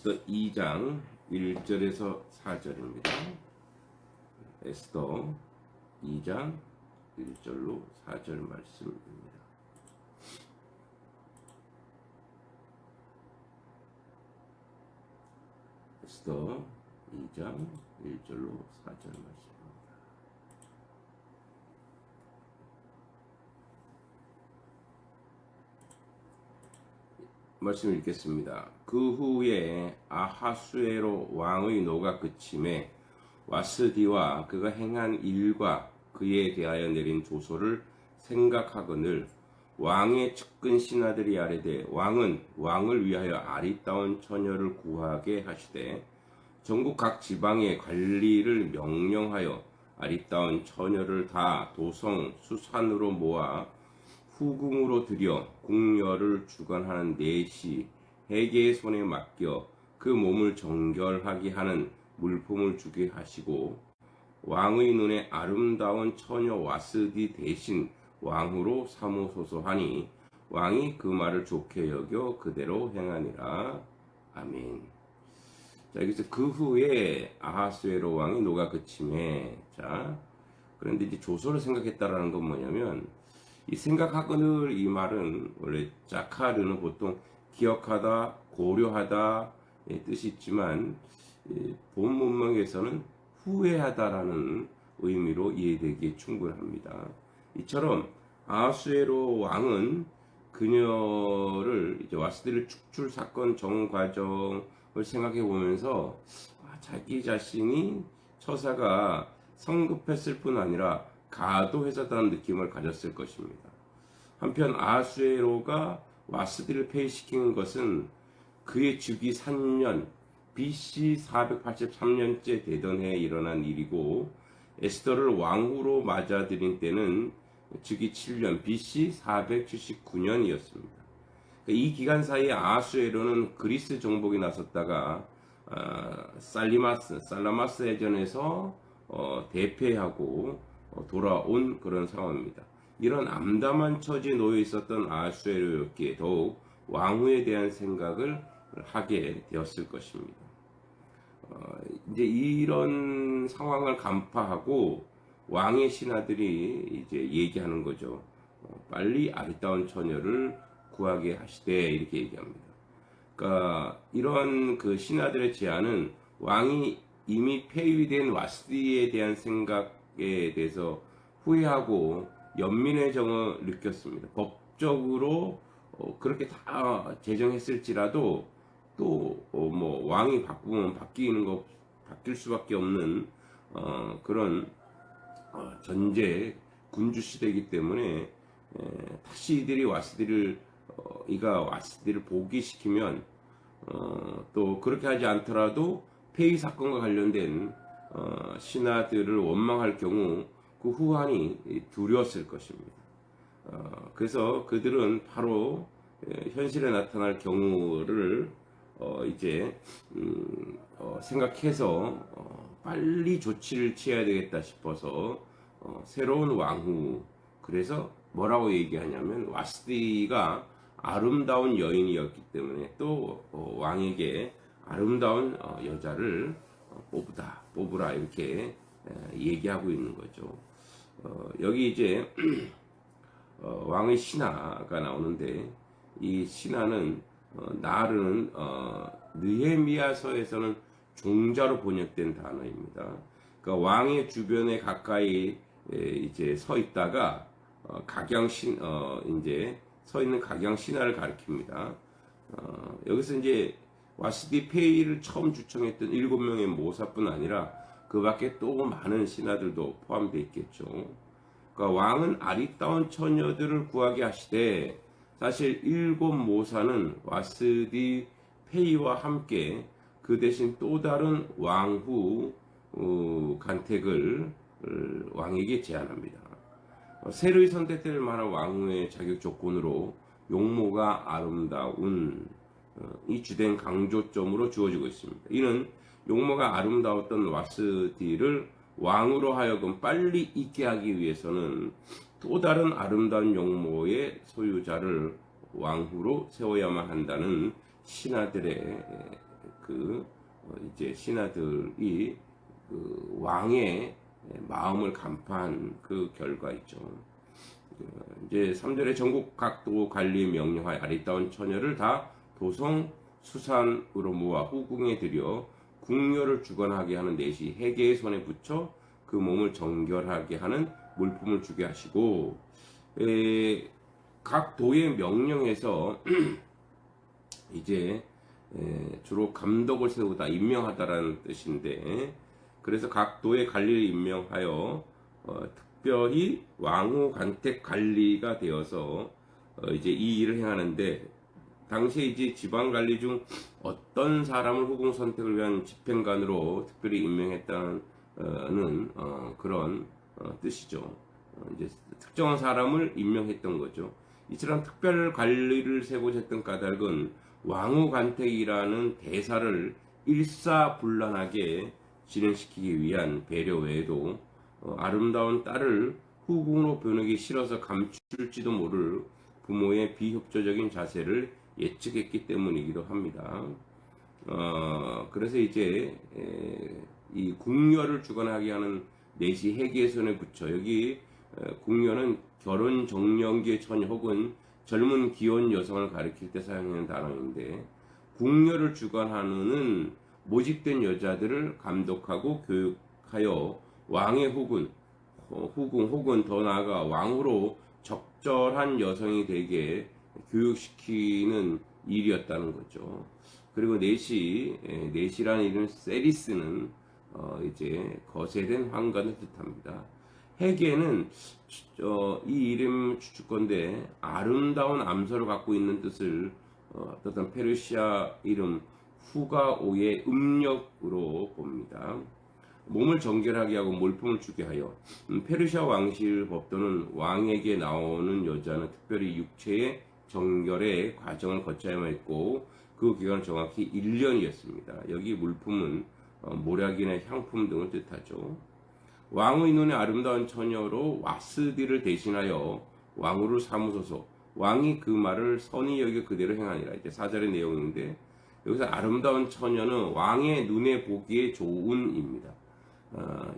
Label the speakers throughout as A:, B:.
A: 에스더 2장 1절에서 4절입니다. 에스더 2장 1절로 4절 말씀입니다. 에스더 2장 1절로 4절 말씀입니다. 말씀 읽겠습니다. 그 후에 아하수에로 왕의 노가 그침에 와스디와 그가 행한 일과 그에 대하여 내린 조서를 생각하거늘 왕의 측근 신하들이 아뢰되 왕은 왕을 위하여 아리따운 처녀를 구하게 하시되 전국 각 지방의 관리를 명령하여 아리따운 처녀를 다 도성 수산으로 모아 후궁으로 들여 궁녀를 주관하는 내시 해계의 손에 맡겨 그 몸을 정결하게 하는 물품을 주게 하시고 왕의 눈에 아름다운 처녀 와스디 대신 왕후로 삼으소서 하니 왕이 그 말을 좋게 여겨 그대로 행하니라. 아멘. 자, 여기서 그 후에 아하수에로 왕이 노가 그침에, 자, 그런데 이제 조서를 생각했다라는 건 뭐냐면, 이 생각하거늘 이 말은 원래 자카르는 보통 기억하다, 고려하다 뜻이 있지만 본 문맥에서는 후회하다라는 의미로 이해되기에 충분합니다. 이처럼 아하수에로 왕은 그녀를 이제 와스디를 축출 사건 전 과정을 생각해 보면서 자기 자신이 처사가 성급했을 뿐 아니라 가도해서다는 느낌을 가졌을 것입니다. 한편 아하수에로가 와스디를 폐위시키는 것은 그의 즉위 3년 BC 483년째 되던 해에 일어난 일이고 에스더를 왕후로 맞아들인 때는 즉위 7년 BC 479년이었습니다. 이 기간 사이에 아하수에로는 그리스 정복이 나섰다가 살라마스 해전에서 대패하고 돌아온 그런 상황입니다. 이런 암담한 처지에 놓여 있었던 아하수에로였기에 더욱 왕후에 대한 생각을 하게 되었을 것입니다. 이제 이런 상황을 간파하고 왕의 신하들이 이제 얘기하는 거죠. 빨리 아리따운 처녀를 구하게 하시되 이렇게 얘기합니다. 그러니까 이런 그 신하들의 제안은 왕이 이미 폐위된 와스디에 대한 생각에 대해서 후회하고 연민의 정을 느꼈습니다. 법적으로 그렇게 다 제정했을지라도 또 뭐 왕이 바꾸면 바뀔 수밖에 없는 그런 전제 군주 시대이기 때문에 다시 이들이 와스디를 복위시키면 또 그렇게 하지 않더라도 폐위 사건과 관련된 신하들을 원망할 경우 그 후환이 두려웠을 것입니다. 그래서 그들은 바로 현실에 나타날 경우를 생각해서 빨리 조치를 취해야 되겠다 싶어서 새로운 왕후, 그래서 뭐라고 얘기하냐면 와스디가 아름다운 여인이었기 때문에 또 왕에게 아름다운 여자를 뽑으라 이렇게 얘기하고 있는 거죠. 여기 이제 왕의 신하가 나오는데 이 신하는 나르는 느헤미야서에서는 종자로 번역된 단어입니다. 그러니까 왕의 주변에 가까이 이제 서 있다가 이제 서 있는 각양 신하를 가리킵니다. 여기서 이제 와스디 폐위를 처음 주청했던 7명의 모사뿐 아니라 그 밖에 또 많은 신하들도 포함되어 있겠죠. 그러니까 왕은 아리따운 처녀들을 구하게 하시되 사실 7 모사는 와스디 폐위와 함께 그 대신 또 다른 왕후 간택을 왕에게 제안합니다. 새로이 선택될 만한 왕후의 자격 조건으로 용모가 아름다운 이 주된 강조점으로 주어지고 있습니다. 이는 용모가 아름다웠던 와스디를 왕으로 하여금 빨리 있게 하기 위해서는 또 다른 아름다운 용모의 소유자를 왕후로 세워야만 한다는 신하들의 그 이제 신하들이 그 왕의 마음을 간파한 그 결과이죠. 이제 3절에 전국 각도 관리 명령하여 아리따운 처녀를 다 도성 수산으로 모아 후궁에 들여 궁녀를 주관하게 하는 내시 해계의 손에 붙여 그 몸을 정결하게 하는 물품을 주게 하시고, 각 도의 명령에서 이제 주로 감독을 세우다 임명하다라는 뜻인데, 그래서 각 도의 관리를 임명하여 특별히 왕후 간택 관리가 되어서 이제 이 일을 행하는데, 당시에 이제 지방 관리 중 어떤 사람을 후궁 선택을 위한 집행관으로 특별히 임명했다는 그런 뜻이죠. 이제 특정한 사람을 임명했던 거죠. 이처럼 특별 관리를 세고자 했던 까닭은 왕후 간택이라는 대사를 일사불란하게 진행시키기 위한 배려 외에도 아름다운 딸을 후궁으로 보내기 싫어서 감출지도 모를 부모의 비협조적인 자세를 예측했기 때문이기도 합니다. 그래서 이제 이 궁녀를 주관하게 하는 내시 해계의 손에 붙여, 여기 궁녀는 결혼 정년기의 처녀 혹은 젊은 기혼 여성을 가리킬 때 사용하는 단어인데, 궁녀를 주관하는 모집된 여자들을 감독하고 교육하여 왕의 후궁 혹은 더 나아가 왕후로 적절한 여성이 되게 교육시키는 일이었다는 거죠. 그리고 내시라는 이름 세리스는 이제 거세된 황관을 뜻합니다. 해계는 이 이름 추측건데 아름다운 암소를 갖고 있는 뜻을 어떤 페르시아 이름 후가오의 음력으로 봅니다. 몸을 정결하게 하고 몰품을 주게 하여, 페르시아 왕실 법도는 왕에게 나오는 여자는 특별히 육체의 정결의 과정을 거쳐야만 했고, 그 기간은 정확히 1년이었습니다. 여기 물품은 모략이나 향품 등을 뜻하죠. 왕의 눈에 아름다운 처녀로 와스디를 대신하여 왕후를 삼으소서. 왕이 그 말을 선히 여겨 그대로 행하니라. 이제 4절의 내용인데, 여기서 아름다운 처녀는 왕의 눈에 보기에 좋은입니다.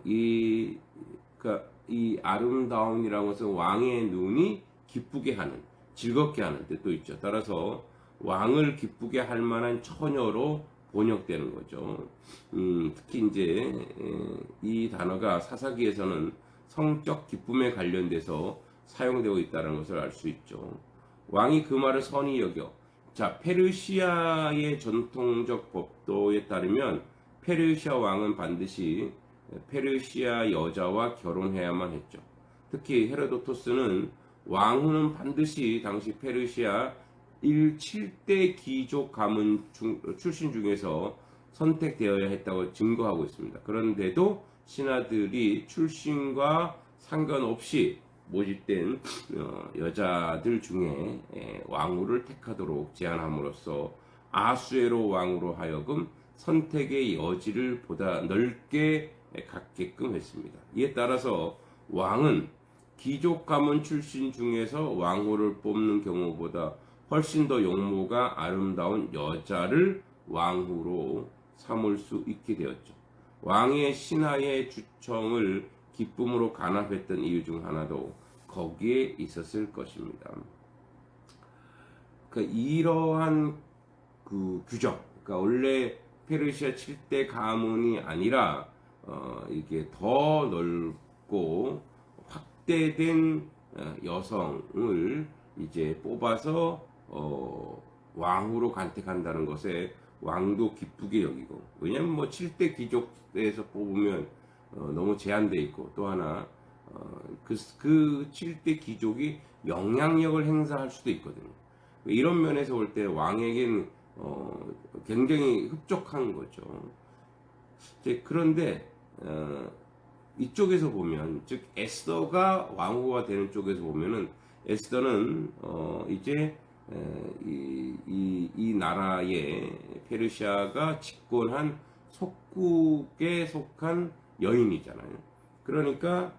A: 이 아름다움이라는 것은 왕의 눈이 기쁘게 하는, 즐겁게 하는 뜻도 있죠. 따라서 왕을 기쁘게 할 만한 처녀로 번역되는 거죠. 특히 이제 이 단어가 사사기에서는 성적 기쁨에 관련돼서 사용되고 있다는 것을 알 수 있죠. 왕이 그 말을 선히 여겨. 자, 페르시아의 전통적 법도에 따르면 페르시아 왕은 반드시 페르시아 여자와 결혼해야만 했죠. 특히 헤로도토스는 왕후는 반드시 당시 페르시아 7대 귀족 가문 출신 중에서 선택되어야 했다고 증거하고 있습니다. 그런데도 신하들이 출신과 상관없이 모집된 여자들 중에 왕후를 택하도록 제안함으로써 아수에로 왕으로 하여금 선택의 여지를 보다 넓게 갖게끔 했습니다. 이에 따라서 왕은 귀족 가문 출신 중에서 왕후를 뽑는 경우보다 훨씬 더 용모가 아름다운 여자를 왕후로 삼을 수 있게 되었죠. 왕의 신하의 주청을 기쁨으로 간합했던 이유 중 하나도 거기에 있었을 것입니다. 그러니까 이러한 그 규정, 그러니까 원래 페르시아 7대 가문이 아니라 이게 더 넓고 확대된 여성을 이제 뽑아서 왕후로 간택한다는 것에 왕도 기쁘게 여기고, 왜냐면 뭐 7대 귀족에서 뽑으면 너무 제한돼 있고, 또 하나 그 7대 귀족이 영향력을 행사할 수도 있거든요. 이런 면에서 볼 때 왕에겐 굉장히 흡족한 거죠. 그런데 이쪽에서 보면, 즉 에스더가 왕후가 되는 쪽에서 보면은 에스더는 이제 이 나라의 페르시아가 집권한 속국에 속한 여인이잖아요. 그러니까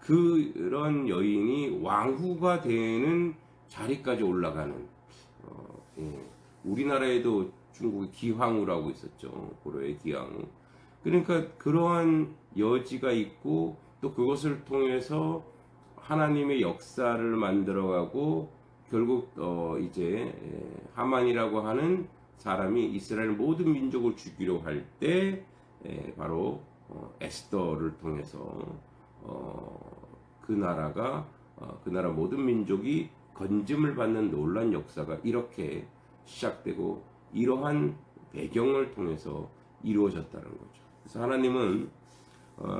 A: 그런 여인이 왕후가 되는 자리까지 올라가는, 우리나라에도 중국의 기황후라고 있었죠. 고려의 기황후. 그러니까 그러한 여지가 있고 또 그것을 통해서 하나님의 역사를 만들어가고 결국 이제 하만이라고 하는 사람이 이스라엘 모든 민족을 죽이려 할 때 바로 에스더를 통해서 그 나라 모든 민족이 건짐을 받는 놀란 역사가 이렇게 시작되고 이러한 배경을 통해서 이루어졌다는 거죠. 그래서 하나님은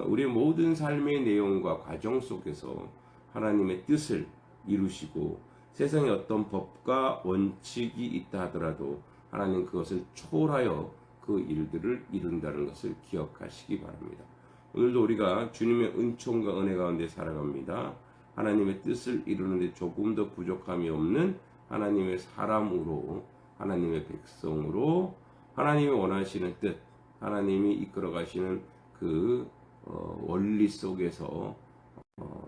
A: 우리의 모든 삶의 내용과 과정 속에서 하나님의 뜻을 이루시고 세상에 어떤 법과 원칙이 있다 하더라도 하나님 그것을 초월하여 그 일들을 이룬다는 것을 기억하시기 바랍니다. 오늘도 우리가 주님의 은총과 은혜 가운데 살아갑니다. 하나님의 뜻을 이루는데 조금 더 부족함이 없는 하나님의 사람으로, 하나님의 백성으로, 하나님이 원하시는 뜻, 하나님이 이끌어 가시는 그 원리 속에서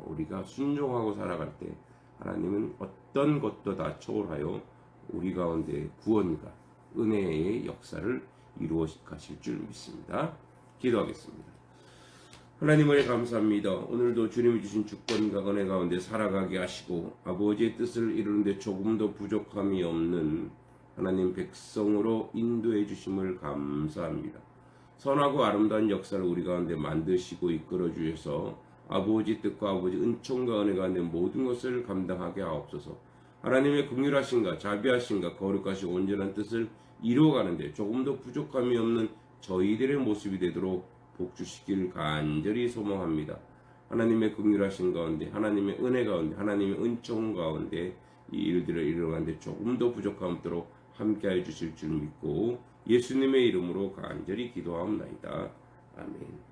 A: 우리가 순종하고 살아갈 때 하나님은 어떤 것도 다 초월하여 우리 가운데 구원과 은혜의 역사를 이루어 가실 줄 믿습니다. 기도하겠습니다. 하나님 은혜 감사합니다. 오늘도 주님이 주신 주권과 은혜 가운데 살아가게 하시고 아버지의 뜻을 이루는데 조금도 부족함이 없는 하나님 백성으로 인도해 주심을 감사합니다. 선하고 아름다운 역사를 우리 가운데 만드시고 이끌어 주셔서 아버지 뜻과 아버지 은총과 은혜 가운데 모든 것을 감당하게 하옵소서. 하나님의 긍휼하신가 자비하신가 거룩하시고 온전한 뜻을 이루어가는데 조금도 부족함이 없는 저희들의 모습이 되도록 복 주시기를 간절히 소망합니다. 하나님의 긍휼하신 가운데 하나님의 은혜 가운데 하나님의 은총 가운데 이 일들을 이루어가는데 조금도 부족함 없도록 함께해 주실 줄 믿고 예수님의 이름으로 간절히 기도하옵나이다. 아멘.